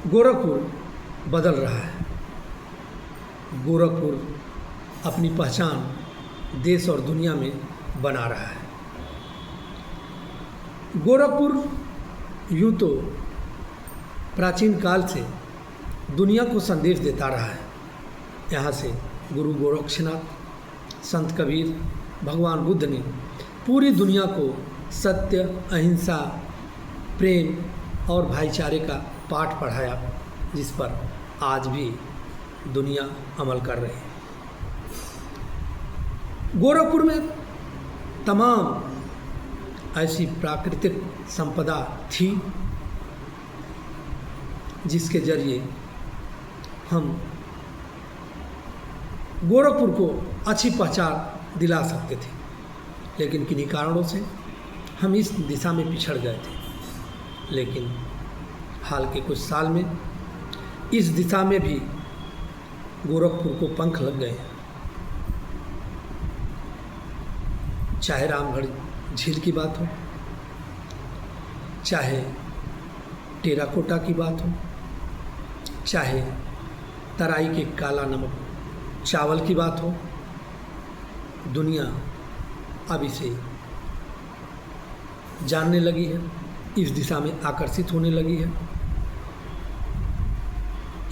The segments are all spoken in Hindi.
गोरखपुर बदल रहा है। गोरखपुर अपनी पहचान देश और दुनिया में बना रहा है। गोरखपुर यूँ तो प्राचीन काल से दुनिया को संदेश देता रहा है। यहाँ से गुरु गोरक्षनाथ, संत कबीर, भगवान बुद्ध ने पूरी दुनिया को सत्य, अहिंसा, प्रेम और भाईचारे का पाठ पढ़ाया, जिस पर आज भी दुनिया अमल कर रही है। गोरखपुर में तमाम ऐसी प्राकृतिक संपदा थी जिसके जरिए हम गोरखपुर को अच्छी पहचान दिला सकते थे, लेकिन किन्हीं कारणों से हम इस दिशा में पिछड़ गए थे। लेकिन हाल के कुछ साल में इस दिशा में भी गोरखपुर को पंख लग गए हैं। चाहे रामगढ़ झील की बात हो, चाहे टेराकोटा की बात हो, चाहे तराई के काला नमक चावल की बात हो, दुनिया अब इसे जानने लगी है, इस दिशा में आकर्षित होने लगी है।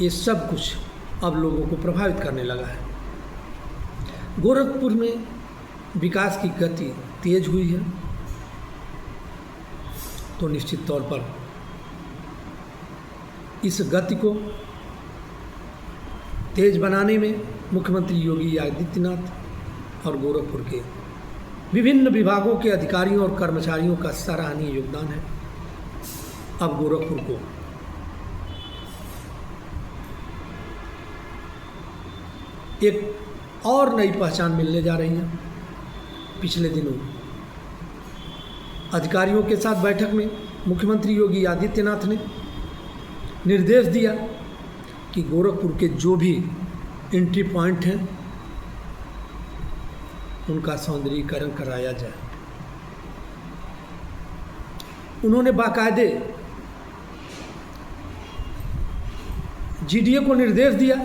ये सब कुछ अब लोगों को प्रभावित करने लगा है। गोरखपुर में विकास की गति तेज हुई है, तो निश्चित तौर पर इस गति को तेज बनाने में मुख्यमंत्री योगी आदित्यनाथ और गोरखपुर के विभिन्न विभागों के अधिकारियों और कर्मचारियों का सराहनीय योगदान है। अब गोरखपुर को एक और नई पहचान मिलने जा रही है। पिछले दिनों अधिकारियों के साथ बैठक में मुख्यमंत्री योगी आदित्यनाथ ने निर्देश दिया कि गोरखपुर के जो भी एंट्री पॉइंट हैं उनका सौंदर्यीकरण कराया जाए। उन्होंने बाकायदे जीडीए को निर्देश दिया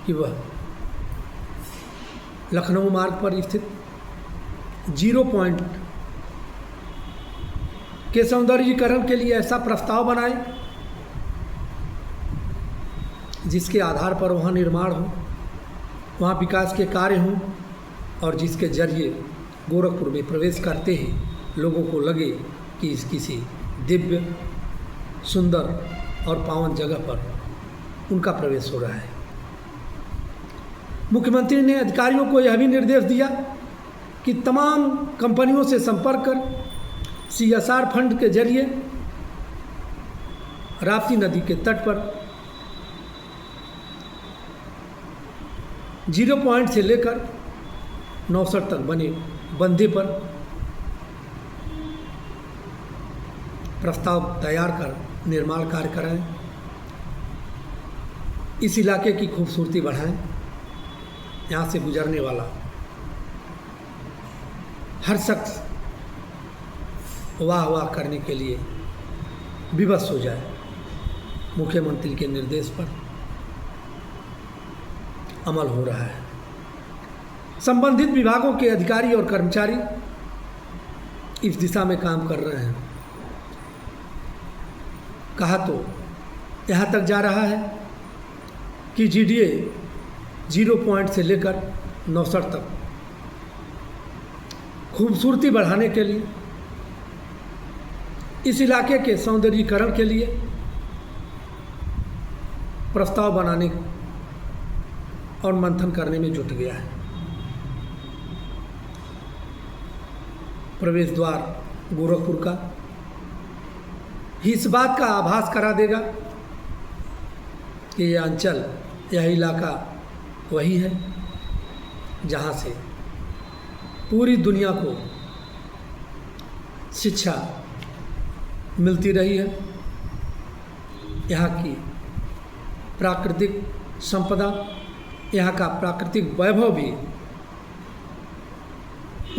कि वह लखनऊ मार्ग पर स्थित 0 पॉइंट के सौंदर्यीकरण के लिए ऐसा प्रस्ताव बनाए जिसके आधार पर वहाँ निर्माण हो, वहाँ विकास के कार्य हों और जिसके जरिए गोरखपुर में प्रवेश करते ही लोगों को लगे कि इस किसी दिव्य, सुंदर और पावन जगह पर उनका प्रवेश हो रहा है। मुख्यमंत्री ने अधिकारियों को यह भी निर्देश दिया कि तमाम कंपनियों से संपर्क कर CSR फंड के जरिए राप्ती नदी के तट पर 0 पॉइंट से लेकर 69 तक बने बंधे पर प्रस्ताव तैयार कर निर्माण कार्य कराएं, इस इलाके की खूबसूरती बढ़ाएं, यहाँ से गुजरने वाला हर शख्स वाह वाह करने के लिए विवश हो जाए। मुख्यमंत्री के निर्देश पर अमल हो रहा है। संबंधित विभागों के अधिकारी और कर्मचारी इस दिशा में काम कर रहे हैं। कहा तो यहाँ तक जा रहा है कि जीडीए 0 पॉइंट से लेकर 69 तक खूबसूरती बढ़ाने के लिए, इस इलाके के सौंदर्यीकरण के लिए प्रस्ताव बनाने और मंथन करने में जुट गया है। प्रवेश द्वार गोरखपुर का ही इस बात का आभास करा देगा कि यह अंचल, यह इलाका वही है जहाँ से पूरी दुनिया को शिक्षा मिलती रही है। यहाँ की प्राकृतिक संपदा, यहाँ का प्राकृतिक वैभव भी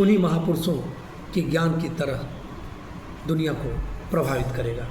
उन्हीं महापुरुषों के ज्ञान की तरह दुनिया को प्रभावित करेगा।